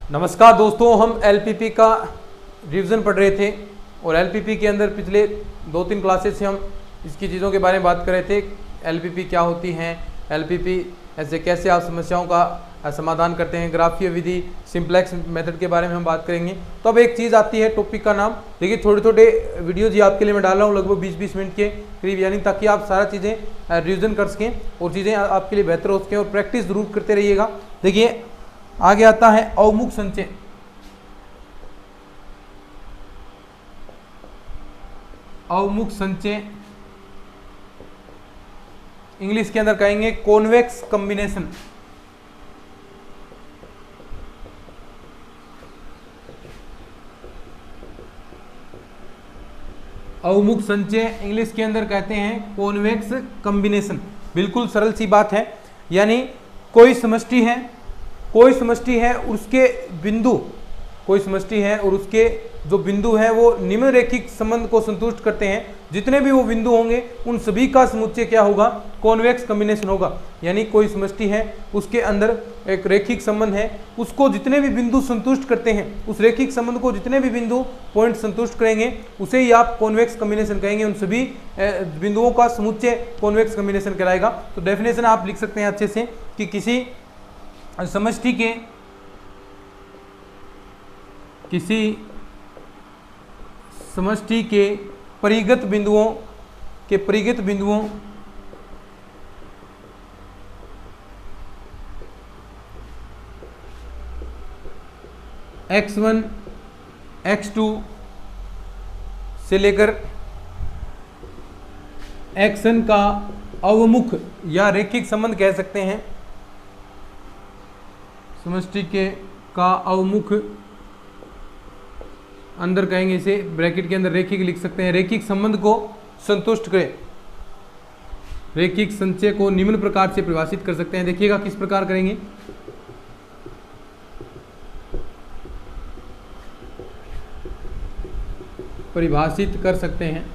नमस्कार दोस्तों, हम एलपीपी का रिवीजन पढ़ रहे थे और एलपीपी के अंदर पिछले 2-3 क्लासेस से हम इसकी चीज़ों के बारे में बात कर रहे थे। एलपीपी क्या होती हैं, एलपीपी ऐसे कैसे आप समस्याओं का समाधान करते हैं, ग्राफीय विधि, सिंप्लेक्स मेथड के बारे में हम बात करेंगे। तो अब एक चीज़ आती है टॉपिक का नाम, देखिए छोटे छोटे वीडियोज ये आपके लिए मैं डाल रहा हूँ लगभग 20-20 मिनट के करीब, यानी ताकि आप सारा चीज़ें रिविजन कर सकें और चीज़ें आपके लिए बेहतर हो सकें और प्रैक्टिस ज़रूर करते रहिएगा। देखिए आगे आता है अवमुख संचय। अवमुख संचय इंग्लिश के अंदर कहेंगे कॉन्वेक्स कॉम्बिनेशन। अवमुख संचय इंग्लिश के अंदर कहते हैं कॉन्वेक्स कॉम्बिनेशन। बिल्कुल सरल सी बात है, यानी कोई समष्टि है उसके बिंदु, कोई समष्टि है और उसके जो बिंदु है वो निम्न रेखिक संबंध को संतुष्ट करते हैं। जितने भी वो बिंदु होंगे उन सभी का समुच्चय क्या होगा, कॉन्वेक्स कॉम्बिनेशन होगा। यानी कोई समष्टि है, उसके अंदर एक रेखिक संबंध है, उसको जितने भी बिंदु संतुष्ट करते हैं, उस रेखिक संबंध को जितने भी बिंदु पॉइंट संतुष्ट करेंगे उसे ही आप कॉन्वेक्स कॉम्बिनेशन कहेंगे। उन सभी बिंदुओं का समुच्चय कॉन्वेक्स कॉम्बिनेशन कहलाएगा। तो डेफिनेशन आप लिख सकते हैं अच्छे से कि किसी समष्टि के परिगत बिंदुओं x1 x2 से लेकर xn का अवमुख या रेखिक संबंध कह सकते हैं। समष्टि का अवमुख अंदर कहेंगे, इसे ब्रैकेट के अंदर रेखिक लिख सकते हैं। रेखिक संबंध को संतुष्ट करें, रेखिक संचय को निम्न प्रकार से परिभाषित कर सकते हैं। देखिएगा किस प्रकार करेंगे। परिभाषित कर सकते हैं,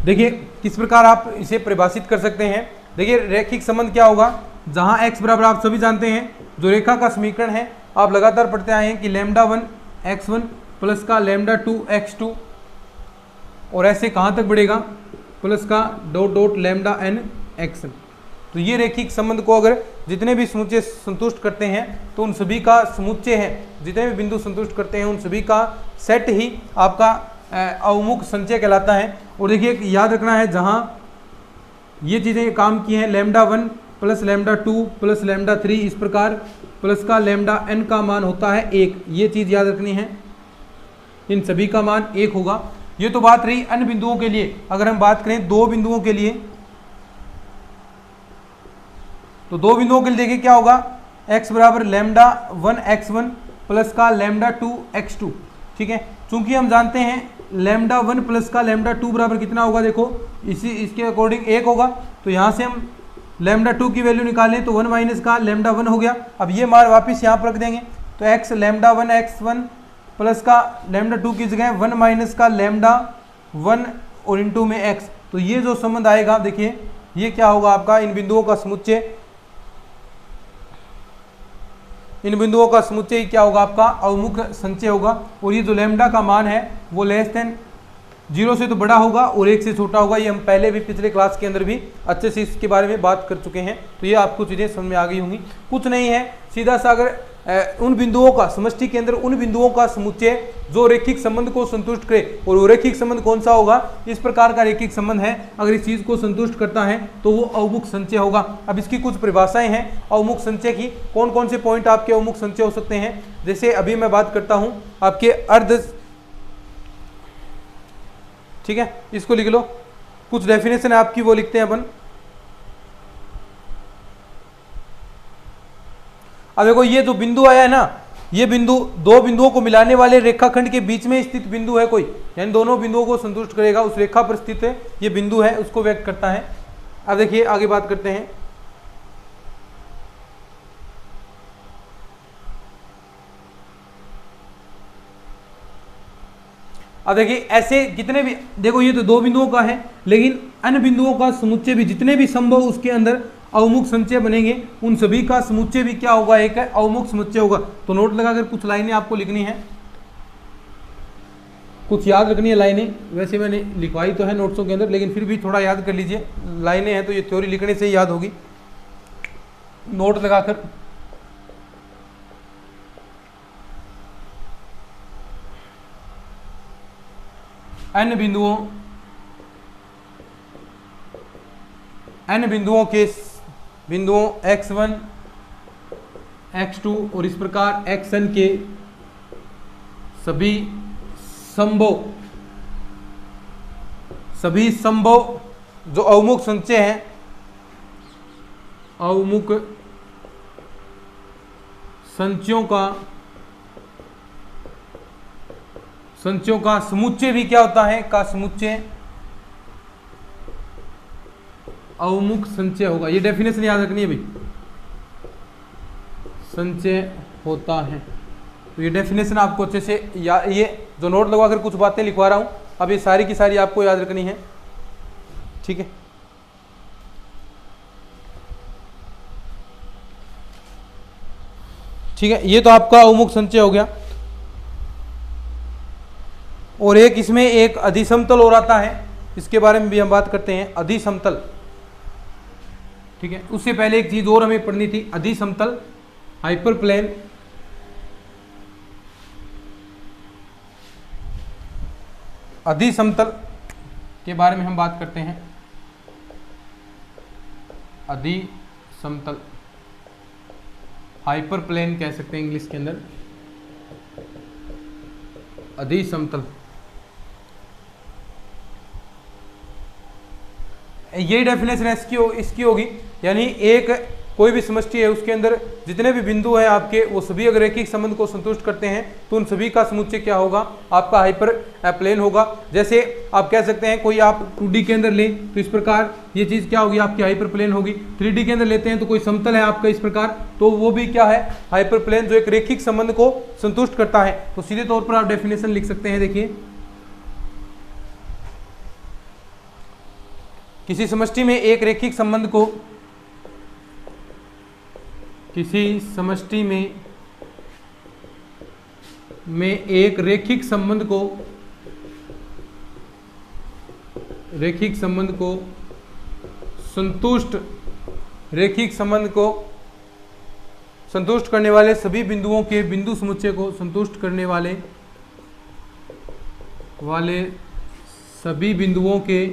देखिए किस प्रकार आप इसे परिभाषित कर सकते हैं। देखिए रेखिक संबंध क्या होगा, जहां x बराबर आप सभी जानते हैं जो रेखा का समीकरण है, आप लगातार पढ़ते आए हैं कि λ1 x1 प्लस का λ2 x2 और ऐसे कहाँ तक बढ़ेगा प्लस का डॉट λn xn। तो ये रेखिक संबंध को अगर जितने भी समुच्चय संतुष्ट करते हैं तो उन सभी का समुच्चय है, जितने भी बिंदु संतुष्ट करते हैं उन सभी का सेट ही आपका अवमुख संचय कहलाता है। और देखिए याद रखना है, जहाँ ये चीज़ें काम की हैं λ1 प्लस λ2 प्लस λ3 इस प्रकार प्लस का λn का मान होता है 1, ये चीज़ याद रखनी है, इन सभी का मान 1 होगा। ये तो बात रही अन्य बिंदुओं के लिए। अगर हम बात करें दो बिंदुओं के लिए, तो दो बिंदुओं के लिए देखिए क्या होगा, x बराबर λ1 x1 प्लस का λ2 x2। ठीक है, चूंकि हम जानते हैं λ1 प्लस का λ2 बराबर कितना होगा, देखो इसके अकॉर्डिंग 1 होगा। तो यहाँ से हम λ2 की वैल्यू निकालें तो 1 माइनस का λ1 हो गया। अब ये मान वापस यहाँ पर रख देंगे तो x λ1 x1 प्लस का λ2 की जगह 1 माइनस का λ1 और इंटू में x। तो ये जो संबंध आएगा, देखिए ये क्या होगा आपका, इन बिंदुओं का समुच्चय क्या होगा, आपका अवमुख संचय होगा। और ये जो लैम्डा का मान है वो लेस देन 0 से तो बड़ा होगा और 1 से छोटा होगा। ये हम पहले भी पिछले क्लास के अंदर भी अच्छे से इसके बारे में बात कर चुके हैं, तो ये आपको चीज़ें समझ में आ गई होंगी। कुछ नहीं है, सीधा सा अगर उन बिंदुओं का समष्टि के अंदर उन बिंदुओं का समुच्चय जो रेखिक संबंध को संतुष्ट करे, और वो रेखिक संबंध कौन सा होगा, इस प्रकार का रेखिक संबंध है, अगर इस चीज़ को संतुष्ट करता है तो वो अवमुख संचय होगा। अब इसकी कुछ परिभाषाएं हैं अवमुख संचय की, कौन कौन से पॉइंट आपके अवमुख संचय हो सकते हैं। जैसे अभी मैं बात करता हूँ आपके अर्ध, ठीक है, इसको लिख लो, कुछ डेफिनेशन है आपकी वो लिखते हैं अपन। अब देखो ये जो बिंदु आया है ना, ये बिंदु दो बिंदुओं को मिलाने वाले रेखाखंड के बीच में स्थित बिंदु है कोई, यानी दोनों बिंदुओं को संतुष्ट करेगा, उस रेखा पर स्थित है ये बिंदु है, उसको व्यक्त करता है। अब देखिए आगे बात करते हैं। अब देखिए ऐसे जितने भी, देखो ये तो दो बिंदुओं का है, लेकिन अन्य बिंदुओं का समुच्चय भी जितने भी संभव उसके अंदर अवमुख संचय बनेंगे उन सभी का समुच्चय भी क्या होगा, एक अवमुख समुच्चय होगा। तो नोट लगाकर कुछ लाइनें आपको लिखनी है, कुछ याद रखनी है लाइनें। वैसे मैंने लिखवाई तो है नोट्सों के अंदर, लेकिन फिर भी थोड़ा याद कर लीजिए, लाइनें हैं तो ये थ्योरी लिखने से ही याद होगी। नोट लगाकर n बिंदुओं के बिंदुओं x1 x2 और इस प्रकार xn के सभी संभव जो अवमुख संचय हैं, अवमुख संचयों का समुच्चय भी क्या होता है, का समुच्चय अवमुख संचय होगा। ये डेफिनेशन याद रखनी है भाई, संचय होता है। तो ये डेफिनेशन आपको अच्छे से ये जो नोट लगवाकर कुछ बातें लिखवा रहा हूं, अब ये सारी की सारी आपको याद रखनी है, ठीक है। ठीक है, ये तो आपका अवमुख संचय हो गया। और एक इसमें एक अधिसमतल और आता है, इसके बारे में भी हम बात करते हैं, अधिसमतल। ठीक है, उससे पहले एक चीज और हमें पढ़नी थी, अधिसमतल हाइपरप्लेन। अधिसमतल के बारे में हम बात करते हैं, अधिसमतल हाइपरप्लेन कह सकते हैं इंग्लिश के अंदर, अधिसमतल। यही डेफिनेशन इसकी होगी, यानी एक कोई भी समष्टि है उसके अंदर जितने भी बिंदु हैं आपके, वो सभी अगर रैखिक संबंध को संतुष्ट करते हैं तो उन सभी का समुच्चय क्या होगा, आपका हाइपर प्लेन होगा। जैसे आप कह सकते हैं कोई आप 2D के अंदर लें तो इस प्रकार ये चीज़ क्या होगी, आपकी हाइपर प्लेन होगी। 3D के अंदर लेते हैं तो कोई समतल है आपका इस प्रकार, तो वो भी क्या है, हाइपर प्लेन, जो एक रैखिक संबंध को संतुष्ट करता है। तो सीधे तौर पर आप डेफिनेशन लिख सकते हैं, देखिए किसी समष्टि में एक रैखिक संबंध को, किसी समष्टि में एक रैखिक संबंध को संतुष्ट करने वाले सभी बिंदुओं के बिंदु समुच्चय को संतुष्ट करने वाले सभी बिंदुओं के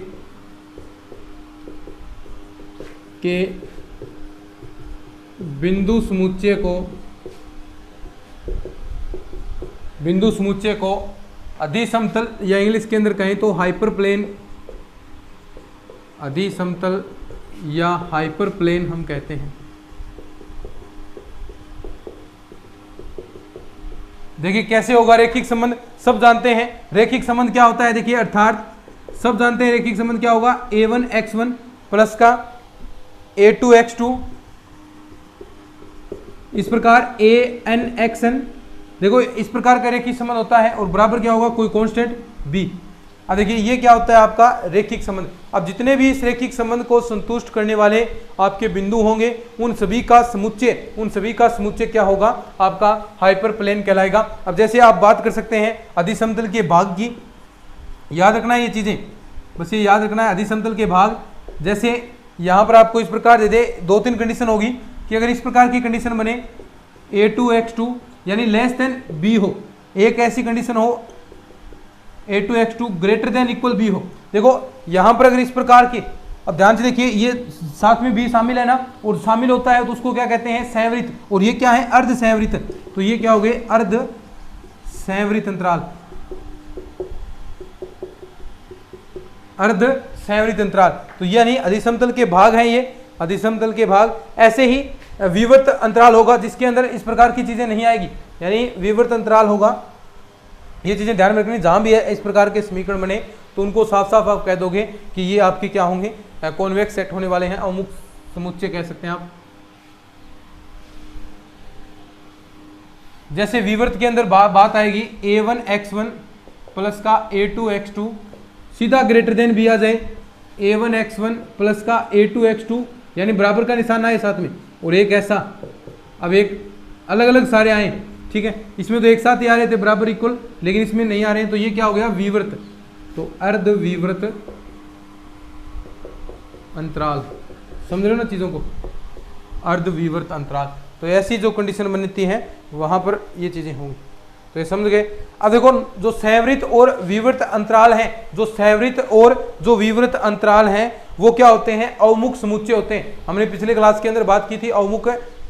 बिंदु समुच्चय को अधिसमतल, या इंग्लिश के अंदर कहें तो हाइपरप्लेन, अधिसमतल या हाइपरप्लेन हम कहते हैं। देखिए कैसे होगा रैखिक संबंध, सब जानते हैं रैखिक संबंध क्या होता है। देखिए अर्थात सब जानते हैं रैखिक संबंध क्या होगा, a1x1 प्लस का a2x2 इस प्रकार anxn, देखो इस प्रकार का रैखिक संबंध होता है, और बराबर क्या होगा, कोई कांस्टेंट b। अब देखिए ये क्या होता है आपका रैखिक संबंध। अब जितने भी इस रैखिक संबंध को संतुष्ट करने वाले आपके बिंदु होंगे, उन सभी का समुच्चय क्या होगा, आपका हाइपरप्लेन कहलाएगा। अब जैसे आप बात कर सकते हैं अधिसमतल के भाग की, याद रखना है ये चीजें, बस ये याद रखना है अधिसमतल के भाग। जैसे यहां पर आपको इस प्रकार दे दे, 2-3 कंडीशन होगी कि अगर इस प्रकार की कंडीशन बने a2x2 यानी लेस देन b हो, एक ऐसी कंडीशन हो a2x2 greater than equal b हो। देखो यहां पर अगर इस प्रकार के, अब ध्यान से देखिए ये साथ में b शामिल है ना, और शामिल होता है तो उसको क्या कहते हैं, संवृत, और ये क्या है, अर्ध संवृत। तो ये क्या हो गए, अर्ध संवृत अंतराल, अर्ध संवृत अंतराल। तो यानी अधिसमतल के भाग हैं ये, अधिसमतल के भाग। ऐसे ही विवर्त अंतराल होगा जिसके अंदर इस प्रकार की चीजें नहीं आएगी, यानी विवर्त अंतराल होगा। ये चीजें ध्यान में रखनी, जहां भी है इस प्रकार के समीकरण बने तो उनको साफ साफ आप कह दोगे कि ये आपके क्या होंगे, कॉन्वेक्स सेट होने वाले हैं, अवमुख समुच्चय कह सकते हैं आप। जैसे विवर्त के अंदर बात आएगी a1x1 प्लस का a2x2, सीधा ग्रेटर देन b आ जाए, a1x1 प्लस का a2x2 यानी बराबर का निशान आए साथ में, और एक ऐसा, अब एक अलग अलग सारे आए, ठीक है, इसमें तो एक साथ ही आ रहे थे बराबर इक्वल, लेकिन इसमें नहीं आ रहे हैं, तो ये क्या हो गया, विवृत, तो अर्धविवृत अंतराल, समझ रहे हो ना चीज़ों को, अर्धविवृत अंतराल। तो ऐसी जो कंडीशन बनती है वहां पर ये चीजें होंगी, तो ये समझ गए। अब देखो जो संवृत और विवृत अंतराल हैं, जो संवृत और जो विवृत अंतराल हैं वो क्या होते हैं, अवमुख समुच्चय होते हैं। हमने पिछले क्लास के अंदर बात की थी अवमुख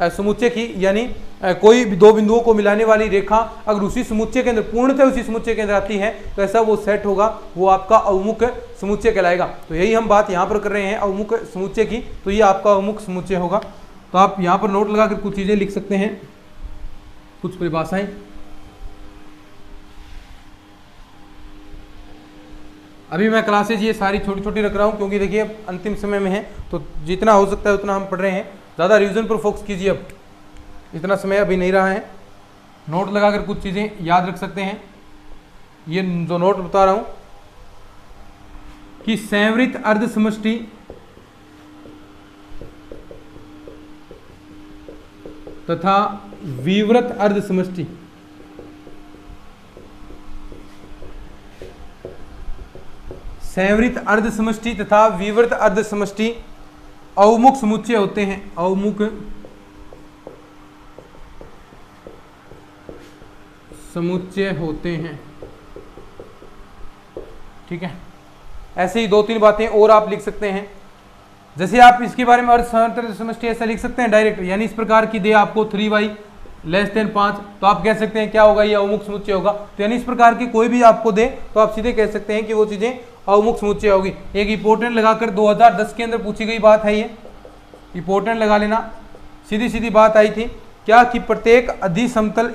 समुच्चय की, यानी कोई भी दो बिंदुओं को मिलाने वाली रेखा अगर उसी समुच्चय के अंदर, पूर्णतः उसी समुच्चय के अंदर आती है तो ऐसा वो सेट होगा, वो आपका अवमुख समुच्चय कहलाएगा। तो यही हम बात यहाँ पर कर रहे हैं अवमुख समुच्चय की, तो ये आपका अवमुख समुच्चय होगा। तो आप यहाँ पर नोट लगाकर कुछ चीजें लिख सकते हैं, कुछ परिभाषाएं। अभी मैं क्लासेज ये सारी छोटी छोटी रख रहा हूँ क्योंकि देखिए अब अंतिम समय में है, तो जितना हो सकता है उतना हम पढ़ रहे हैं, ज़्यादा रिवीजन पर फोकस कीजिए, अब इतना समय अभी नहीं रहा है। नोट लगाकर कुछ चीज़ें याद रख सकते हैं। ये जो नोट बता रहा हूँ कि संवृत अर्ध समष्टि तथा विवृत अर्ध समष्टि, संवृत अर्ध समष्टि तथा विवृत अर्ध समष्टि अवमुख समुच्चय होते हैं, अवमुख समुच्चय होते हैं, ठीक है। ऐसे ही दो तीन बातें और आप लिख सकते हैं, जैसे आप इसके बारे में अर्ध समष्टि ऐसा लिख सकते हैं डायरेक्ट, यानी इस प्रकार की दे आपको 3y < 5, तो आप कह सकते हैं क्या होगा, ये अवमुख समुच्चय होगा। तो यानी इस प्रकार की कोई भी आपको दे तो आप सीधे कह सकते हैं कि वो चीजें अवमुख समुच्चय होगी। एक इंपोर्टेंट लगाकर 2010 के अंदर पूछी गई बात है, ये इंपोर्टेंट लगा लेना, सीधी सीधी बात आई थी क्या कि प्रत्येक अधिसमतल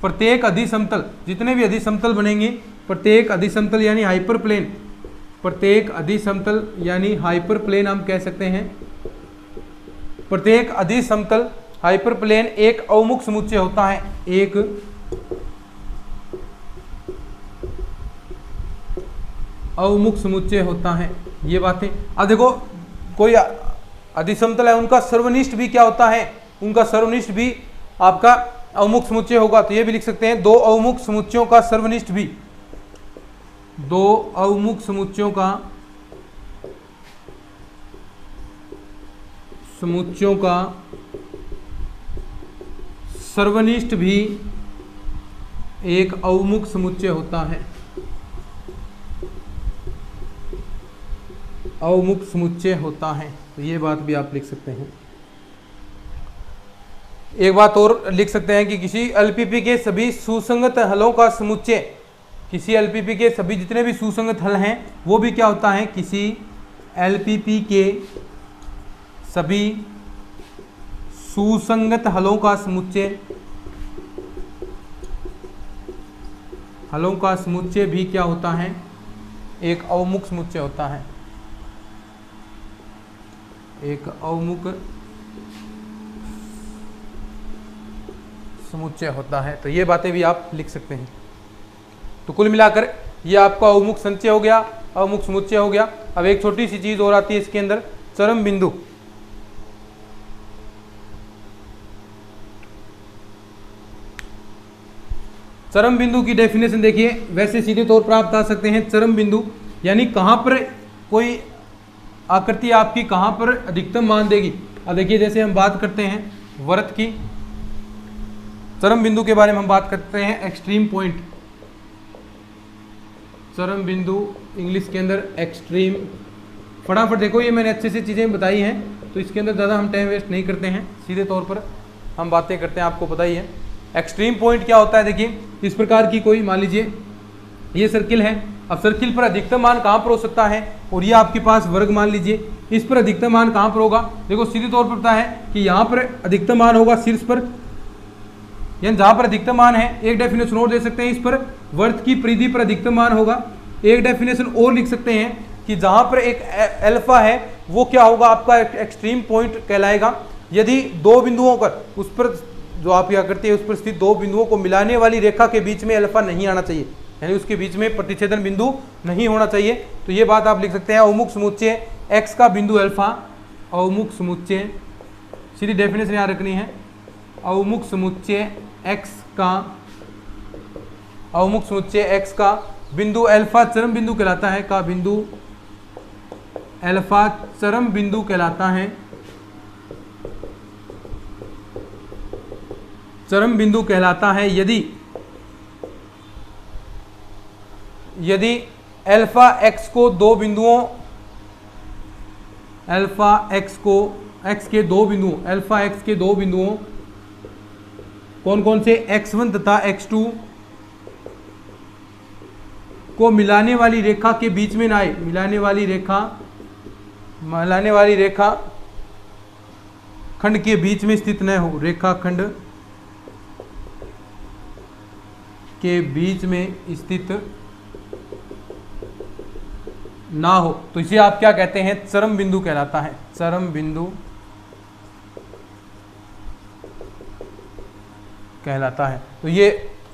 प्रत्येक अधिसमतल, जितने भी अधिसमतल बनेंगे, प्रत्येक अधिसमतल यानी हाइपर प्लेन, प्रत्येक अधिसमतल यानी हाइपर प्लेन हम कह सकते हैं, प्रत्येक अधिसमतल हाइपर प्लेन एक अवमुख समुच्चय होता है, एक अवमुख समुच्चय होता है। ये बातें अब देखो, कोई अधिसमतल है उनका सर्वनिष्ठ भी क्या होता है, उनका सर्वनिष्ठ भी आपका अवमुख समुच्चय होगा। तो ये भी लिख सकते हैं दो अवमुख समुच्चयों का सर्वनिष्ठ भी, दो अवमुख समुच्चयों का सर्वनिष्ठ भी एक अवमुख समुच्चय होता है, अवमुख समुच्चय होता है। तो ये बात भी आप लिख सकते हैं। एक बात और लिख सकते हैं कि किसी एलपीपी के सभी सुसंगत हलों का समुच्चय, किसी एलपीपी के सभी जितने भी सुसंगत हल हैं वो भी क्या होता है, किसी एलपीपी के सभी सुसंगत हलों का समुच्चय, हलों का समुच्चय भी क्या होता है, एक अवमुख समुच्चय होता है, एक अवमुख समुच्चय होता है। तो ये बातें भी आप लिख सकते हैं। तो कुल मिलाकर ये आपका अवमुख संचय हो गया, अवमुख समुच्चय हो गया। अब एक छोटी सी चीज और आती है इसके अंदर, चरम बिंदु। चरम बिंदु की डेफिनेशन देखिए, वैसे सीधे तौर पर आप बता सकते हैं चरम बिंदु यानी कहां पर कोई आकृति आपकी कहां पर अधिकतम मान देगी। अब देखिए जैसे हम बात करते हैं वृत्त की, चरम बिंदु के बारे में हम बात करते हैं एक्सट्रीम पॉइंट, चरम बिंदु इंग्लिश के अंदर एक्सट्रीम। फटाफट देखो, ये मैंने अच्छे से चीज़ें बताई हैं तो इसके अंदर ज़्यादा हम टाइम वेस्ट नहीं करते हैं, सीधे तौर पर हम बातें करते हैं, आपको पता ही है। एक्सट्रीम पॉइंट क्या होता है, देखिए इस प्रकार की कोई मान लीजिए ये सर्किल है, अब सर्किल पर अधिकतम मान कहाँ पर हो सकता है, और ये आपके पास वर्ग मान लीजिए, इस पर अधिकतम मान कहाँ पर होगा। देखो सीधे तौर पर पता है कि यहाँ पर अधिकतम मान होगा शीर्ष पर, यानी जहाँ पर अधिकतम मान है। एक डेफिनेशन और दे सकते हैं इस पर, वृत्त की परिधि पर अधिकतम मान होगा। एक डेफिनेशन और लिख सकते हैं कि जहाँ पर एक अल्फा है वो क्या होगा, आपका एक्सट्रीम पॉइंट कहलाएगा। यदि दो बिंदुओं पर, उस पर जो आप क्या करते हैं उस पर स्थित दो बिंदुओं को मिलाने वाली रेखा के बीच में अल्फा नहीं आना चाहिए, यानी उसके बीच में प्रतिच्छेदन बिंदु नहीं होना चाहिए। तो ये बात आप लिख सकते हैं। अवमुख समुच्चय एक्स का बिंदु अल्फा अवमुख समुच्चय, सीधी डेफिनेशन यहाँ रखनी है, अवमुख समुच्चय एक्स का, अवमुख समुच्चय एक्स का बिंदु अल्फा चरम बिंदु कहलाता है, का बिंदु अल्फा चरम बिंदु कहलाता है, चरम बिंदु कहलाता है यदि अल्फा एक्स को दो बिंदुओं, अल्फा एक्स को एक्स के दो बिंदुओं, अल्फा एक्स के दो बिंदुओं कौन कौन से, x1 तथा x2 को मिलाने वाली रेखा के बीच में ना आए, मिलाने वाली रेखा खंड के बीच में स्थित न हो, रेखा खंड के बीच में स्थित ना हो, तो इसे आप क्या कहते हैं, चरम बिंदु कहलाता है, चरम बिंदु कहलाता है। तो ये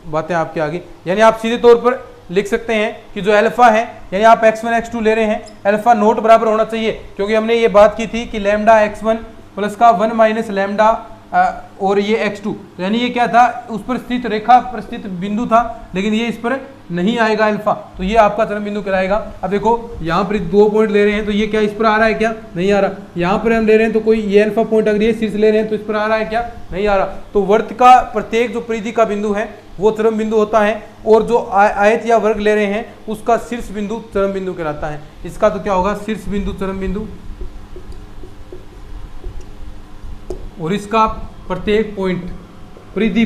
बातें आपके आगे, यानी आप सीधे तौर पर लिख सकते हैं कि जो अल्फा है, यानी आप x1 x2 ले रहे हैं, अल्फा नोट बराबर होना चाहिए, क्योंकि हमने ये बात की थी कि लैम्डा x1 प्लस का 1 माइनस लैम्डा और ये x2, यानी ये क्या था, उस पर स्थित रेखा पर स्थित बिंदु था, लेकिन ये इस पर नहीं आएगा अल्फा, तो ये आपका चरम बिंदु कहलाएगा। अब देखो यहाँ पर 2 पॉइंट ले रहे हैं, तो ये क्या इस पर आ रहा है, क्या नहीं आ रहा, यहाँ पर हम ले रहे हैं तो कोई ये अल्फा पॉइंट अगर ये शीर्ष ले रहे हैं तो इस पर आ रहा है, क्या नहीं आ रहा, तो वर्त का प्रत्येक जो परिधि का बिंदु है वो चरम बिंदु होता है, और जो आयत या वर्ग ले रहे हैं उसका शीर्ष बिंदु चरम बिंदु कहलाता है। इसका तो क्या होगा, शीर्ष बिंदु चरम बिंदु, और इसका प्रत्येक पॉइंट परिधि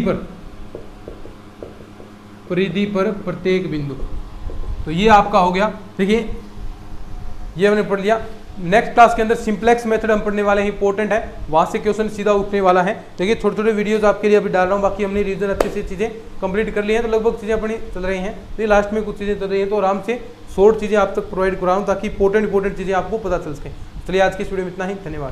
पर प्रत्येक बिंदु, तो ये आपका हो गया। देखिए ये हमने पढ़ लिया। नेक्स्ट क्लास के अंदर सिंप्लेक्स मेथड हम पढ़ने वाले हैं, इंपॉर्टेंट है, वहां से क्वेश्चन सीधा उठने वाला है। देखिए छोटे छोटे वीडियोस आपके लिए अभी डाल रहा हूँ, बाकी हमने रिवीजन अच्छे से चीज़ें कंप्लीट कर ली हैं, तो लगभग चीज़ें अपनी चल रही हैं, तो लास्ट में कुछ चीज़ें चल रही हैं, तो आराम से शॉर्ट चीज़ें आप तक प्रोवाइड कराऊँ ताकि इंपॉर्टेंट चीज़ें आपको पता चल सके। चलिए आज की इस वीडियो में इतना ही, धन्यवाद।